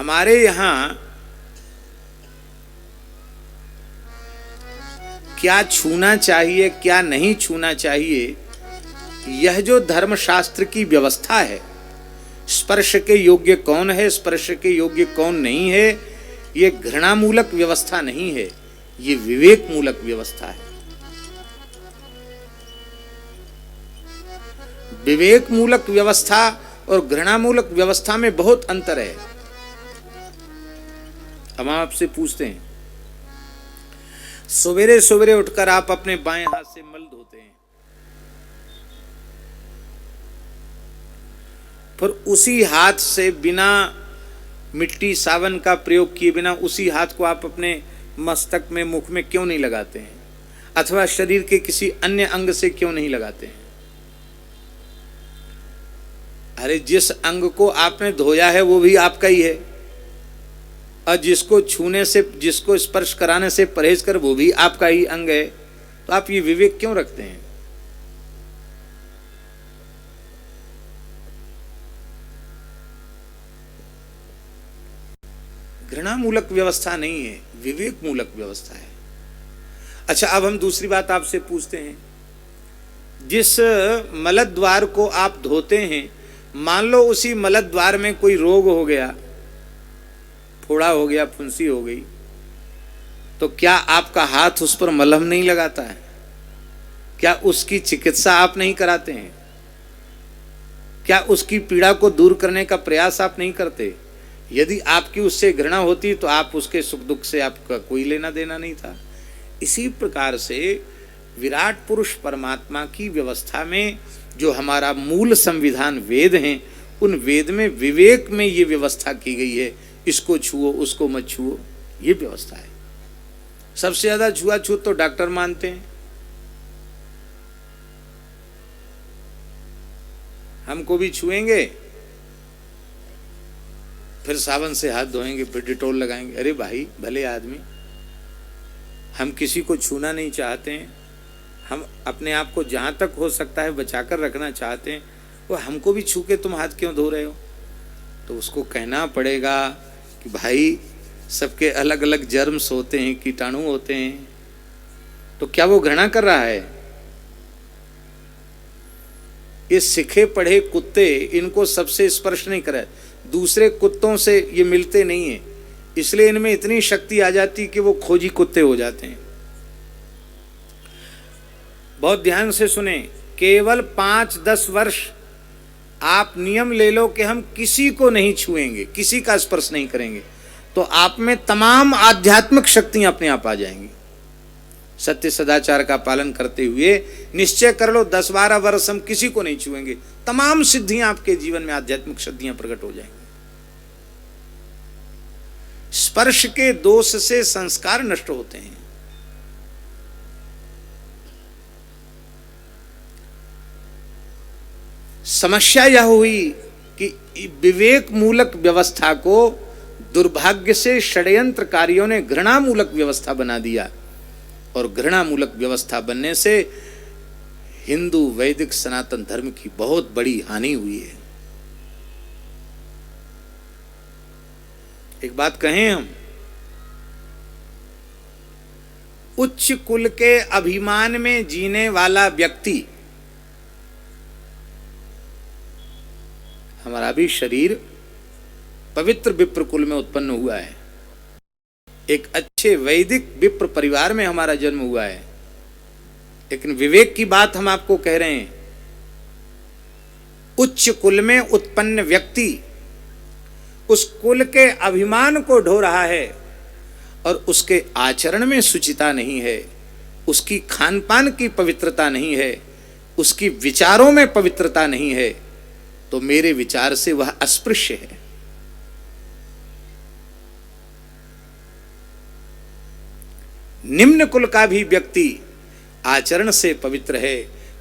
हमारे यहाँ क्या छूना चाहिए क्या नहीं छूना चाहिए, यह जो धर्मशास्त्र की व्यवस्था है, स्पर्श के योग्य कौन है, स्पर्श के योग्य कौन नहीं है, ये घृणामूलक व्यवस्था नहीं है, ये विवेक मूलक व्यवस्था है। विवेक मूलक व्यवस्था और घृणामूलक व्यवस्था में बहुत अंतर है। हम आपसे पूछते हैं, सवेरे सवेरे उठकर आप अपने बाएं हाथ से मल धोते हैं, फिर उसी हाथ से बिना मिट्टी साबुन का प्रयोग किए बिना उसी हाथ को आप अपने मस्तक में मुख में क्यों नहीं लगाते हैं, अथवा शरीर के किसी अन्य अंग से क्यों नहीं लगाते हैं? अरे जिस अंग को आपने धोया है वो भी आपका ही है, और जिसको छूने से जिसको स्पर्श कराने से परहेज कर वो भी आपका ही अंग है, तो आप ये विवेक क्यों रखते हैं? घृणामूलक व्यवस्था नहीं है, विवेक मूलक व्यवस्था है। अच्छा, अब हम दूसरी बात आपसे पूछते हैं, जिस मलद्वार को आप धोते हैं, मान लो उसी मलद्वार में कोई रोग हो गया, फोड़ा हो गया, फुंसी हो गई, तो क्या आपका हाथ उस पर मलहम नहीं लगाता है? क्या उसकी चिकित्सा आप नहीं कराते हैं? क्या उसकी पीड़ा को दूर करने का प्रयास आप नहीं करते? यदि आपकी उससे घृणा होती तो आप उसके सुख दुख से आपका कोई लेना देना नहीं था। इसी प्रकार से विराट पुरुष परमात्मा की व्यवस्था में जो हमारा मूल संविधान वेद हैं, उन वेद में विवेक में ये व्यवस्था की गई है, इसको छुओ उसको मत छुओ, ये व्यवस्था है। सबसे ज्यादा छुआछूत तो डॉक्टर मानते हैं। हमको भी छुएंगे, फिर साबुन से हाथ धोएंगे, फिर डिटोल लगाएंगे। अरे भाई भले आदमी, हम किसी को छूना नहीं चाहते हैं, हम अपने आप को जहाँ तक हो सकता है बचाकर रखना चाहते हैं, वो हमको भी छू के तुम हाथ क्यों धो रहे हो? तो उसको कहना पड़ेगा कि भाई सबके अलग अलग जर्म्स होते हैं, कीटाणु होते हैं, तो क्या वो घृणा कर रहा है? ये सिखे पढ़े कुत्ते, इनको सबसे स्पर्श नहीं करे, दूसरे कुत्तों से ये मिलते नहीं है, इसलिए इनमें इतनी शक्ति आ जाती कि वो खोजी कुत्ते हो जाते हैं। बहुत ध्यान से सुने, केवल 5-10 वर्ष आप नियम ले लो कि हम किसी को नहीं छुएंगे, किसी का स्पर्श नहीं करेंगे, तो आप में तमाम आध्यात्मिक शक्तियां अपने आप आ जाएंगी। सत्य सदाचार का पालन करते हुए निश्चय कर लो 10-12 वर्ष हम किसी को नहीं छुएंगे, तमाम सिद्धियां आपके जीवन में आध्यात्मिक सिद्धियां प्रकट हो जाएंगी। स्पर्श के दोष से संस्कार नष्ट होते हैं। समस्या यह हुई कि विवेक मूलक व्यवस्था को दुर्भाग्य से षड्यंत्रकारियों ने घृणा मूलक व्यवस्था बना दिया, और घृणा मूलक व्यवस्था बनने से हिंदू वैदिक सनातन धर्म की बहुत बड़ी हानि हुई है। एक बात कहें हम, उच्च कुल के अभिमान में जीने वाला व्यक्ति, हमारा भी शरीर पवित्र विप्र कुल में उत्पन्न हुआ है, एक अच्छे वैदिक विप्र परिवार में हमारा जन्म हुआ है, लेकिन विवेक की बात हम आपको कह रहे हैं। उच्च कुल में उत्पन्न व्यक्ति उस कुल के अभिमान को ढो रहा है, और उसके आचरण में शुचिता नहीं है, उसकी खान पान की पवित्रता नहीं है, उसकी विचारों में पवित्रता नहीं है, तो मेरे विचार से वह अस्पृश्य है। निम्न कुल का भी व्यक्ति आचरण से पवित्र है,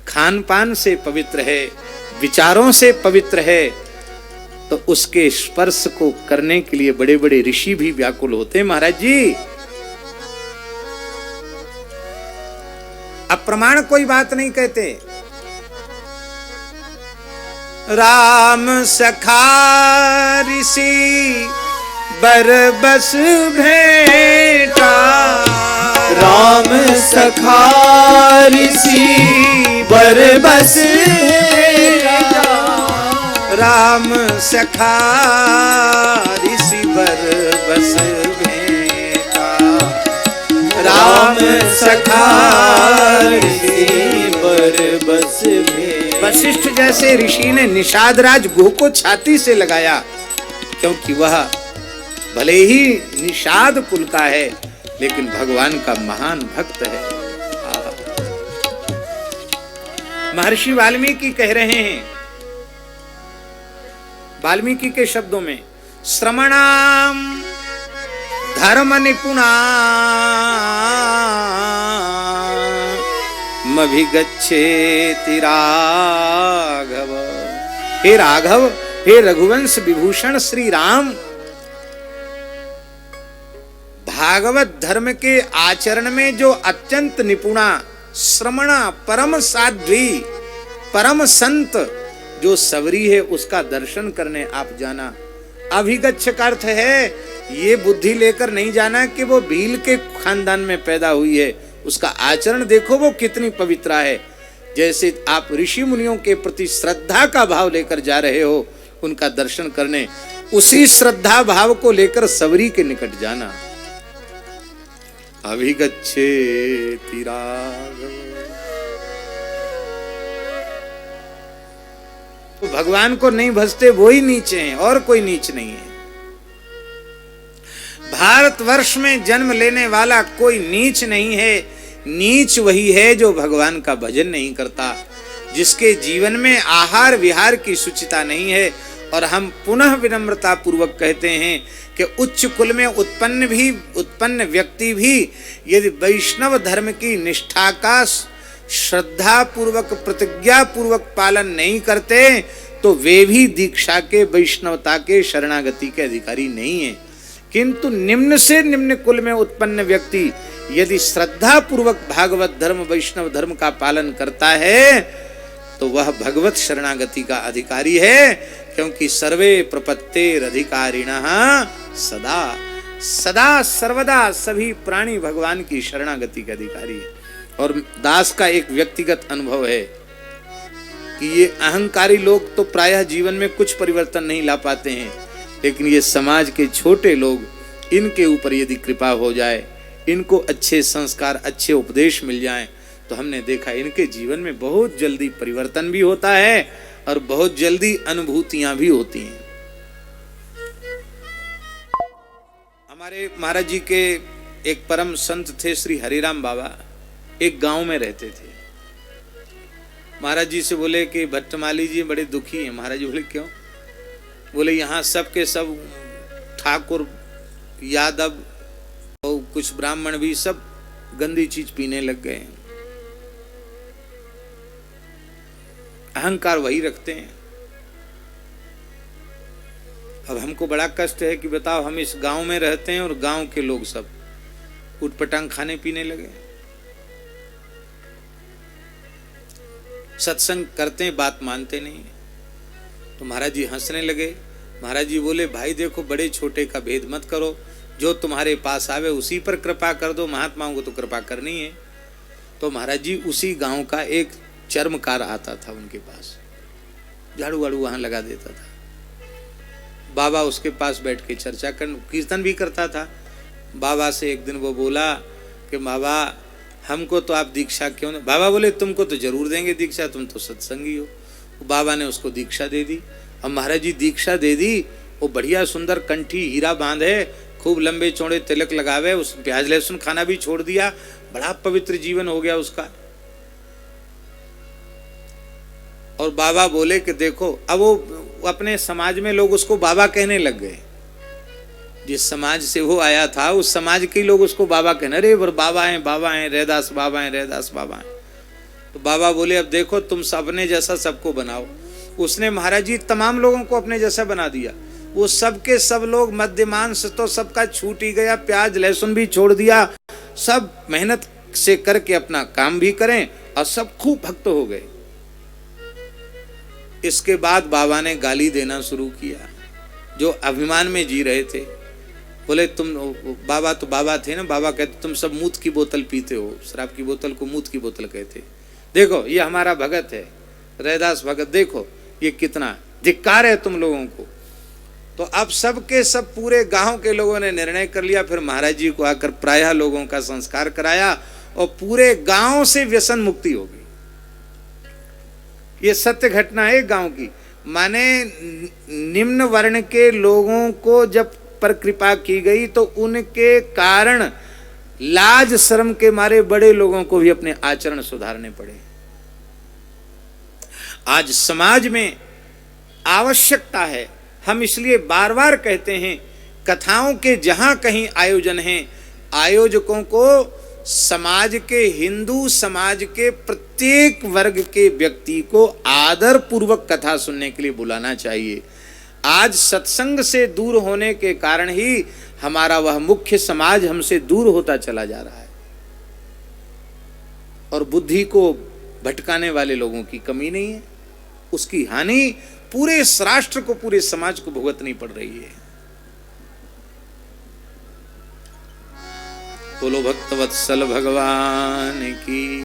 खान पान से पवित्र है, विचारों से पवित्र है, तो उसके स्पर्श को करने के लिए बड़े बड़े ऋषि भी व्याकुल होते हैं। महाराज जी, अप्रमाण कोई बात नहीं कहते। राम सखा ऋषि बर बस भेंटा। राम सखा ऋषि बर बस भेंटा। राम सखा ऋषि बर बस भेंटा। राम सखा ऋषि बर बस भेंटा। वशिष्ठ जैसे ऋषि ने निषाद राज गुह को छाती से लगाया, क्योंकि वह भले ही निषाद कुल का है लेकिन भगवान का महान भक्त है। महर्षि वाल्मीकि कह रहे हैं, वाल्मीकि के शब्दों में, श्रमणाम धर्म निपुणा मभिगच्छेति राघव। हे राघव, हे रघुवंश विभूषण श्री राम, भागवत धर्म के आचरण में जो अत्यंत निपुणा, श्रमणा, परम साध्वी, परम संत जो सबरी है, उसका दर्शन करने आप जाना। अभिगच्छ का अर्थ है ये बुद्धि लेकर नहीं जाना कि वो भील के खानदान में पैदा हुई है, उसका आचरण देखो वो कितनी पवित्र है। जैसे आप ऋषि मुनियों के प्रति श्रद्धा का भाव लेकर जा रहे हो उनका दर्शन करने, उसी श्रद्धा भाव को लेकर सबरी के निकट जाना। अभिगच्छेति राघव। तो भगवान को नहीं भजते वो ही नीचे हैं और कोई नीच नहीं है। भारतवर्ष में जन्म लेने वाला कोई नीच नहीं है। नीच वही है जो भगवान का भजन नहीं करता, जिसके जीवन में आहार विहार की शुचिता नहीं है। और हम पुनः विनम्रता पूर्वक कहते हैं कि उच्च कुल में उत्पन्न व्यक्ति भी यदि वैष्णव धर्म की निष्ठा का श्रद्धा पूर्वक, प्रतिज्ञा पूर्वक पालन नहीं करते तो वे भी दीक्षा के, वैष्णवता के, शरणागति के अधिकारी नहीं है। किंतु निम्न से निम्न कुल में उत्पन्न व्यक्ति यदि श्रद्धा पूर्वक भागवत धर्म, वैष्णव धर्म का पालन करता है तो वह भगवत शरणागति का अधिकारी है, क्योंकि सर्वे प्रपत्तेर अधिकारिणः सदा सदा सर्वदा सभी प्राणी भगवान की शरणागति के अधिकारी है। और दास का एक व्यक्तिगत अनुभव है कि ये अहंकारी लोग तो प्रायः जीवन में कुछ परिवर्तन नहीं ला पाते हैं, लेकिन ये समाज के छोटे लोग, इनके ऊपर यदि कृपा हो जाए, इनको अच्छे संस्कार, अच्छे उपदेश मिल जाएं, तो हमने देखा इनके जीवन में बहुत जल्दी परिवर्तन भी होता है और बहुत जल्दी अनुभूतियां भी होती हैं। हमारे महाराज जी के एक परम संत थे श्री हरिराम बाबा, एक गांव में रहते थे। महाराज जी से बोले कि भट्टमाली जी बड़े दुखी हैं। महाराज जी बोले क्यों? बोले यहाँ सब के सब ठाकुर, यादव और कुछ ब्राह्मण भी सब गंदी चीज पीने लग गए हैं। अहंकार वही रखते हैं। अब हमको बड़ा कष्ट है कि बताओ, हम इस गांव में रहते हैं और गांव के लोग सब उटपटांग खाने पीने लगे। सत्संग करते हैं, बात मानते नहीं। तो महाराज जी हंसने लगे। महाराज जी बोले, भाई देखो, बड़े छोटे का भेद मत करो, जो तुम्हारे पास आवे उसी पर कृपा कर दो, महात्माओं को तो कृपा करनी है। तो महाराज जी उसी गांव का एक चर्मकार आता था उनके पास, झाड़ू वाड़ू वहां लगा देता था। बाबा उसके पास बैठ के चर्चा कर, कीर्तन भी करता था। बाबा से एक दिन वो बोला कि बाबा हमको तो आप दीक्षा क्यों नहीं? बाबा बोले तुमको तो जरूर देंगे दीक्षा, तुम तो सत्संगी हो। बाबा ने उसको दीक्षा दे दी। अब महाराज जी दीक्षा दे दी, वो बढ़िया सुंदर कंठी हीरा बांधे, खूब लंबे चौड़े तिलक लगावे, उस प्याज लहसुन खाना भी छोड़ दिया, बड़ा पवित्र जीवन हो गया उसका। और बाबा बोले कि देखो, अब वो अपने समाज में लोग उसको बाबा कहने लग गए। जिस समाज से वो आया था उस समाज के लोग उसको बाबा कहने, अरे बाबा हैं रैदास बाबा हैं, रैदास बाबा हैं। तो बाबा बोले अब देखो, तुम अपने जैसा सबको बनाओ। उसने महाराज जी तमाम लोगों को अपने जैसा बना दिया। वो सबके सब लोग मध्यमांस तो सबका छूट ही गया, प्याज लहसुन भी छोड़ दिया, सब मेहनत से करके अपना काम भी करें और सब खूब भक्त हो गए। इसके बाद बाबा ने गाली देना शुरू किया। जो अभिमान में जी रहे थे बोले तुम बाबा तो बाबा थे ना, बाबा कहते तुम सब मूत की बोतल पीते हो, शराब की बोतल को मूत की बोतल कहते। देखो ये हमारा भगत है रैदास भगत, देखो ये कितना धिक्कार है तुम लोगों को। तो अब सबके सब पूरे गांव के लोगों ने निर्णय कर लिया, फिर महाराज जी को आकर प्रायः लोगों का संस्कार कराया और पूरे गांव से व्यसन मुक्ति हो गई। ये सत्य घटना है गांव की। माने निम्न वर्ण के लोगों को जब पर कृपा की गई तो उनके कारण लाज शर्म के मारे बड़े लोगों को भी अपने आचरण सुधारने पड़े। आज समाज में आवश्यकता है, हम इसलिए बार बार कहते हैं कथाओं के जहां कहीं आयोजन हैं, आयोजकों को समाज के, हिंदू समाज के प्रत्येक वर्ग के व्यक्ति को आदर पूर्वक कथा सुनने के लिए बुलाना चाहिए। आज सत्संग से दूर होने के कारण ही हमारा वह मुख्य समाज हमसे दूर होता चला जा रहा है, और बुद्धि को भटकाने वाले लोगों की कमी नहीं है, उसकी हानि पूरे राष्ट्र को, पूरे समाज को भुगतनी पड़ रही है। बोलो भक्तवत्सल भगवान की।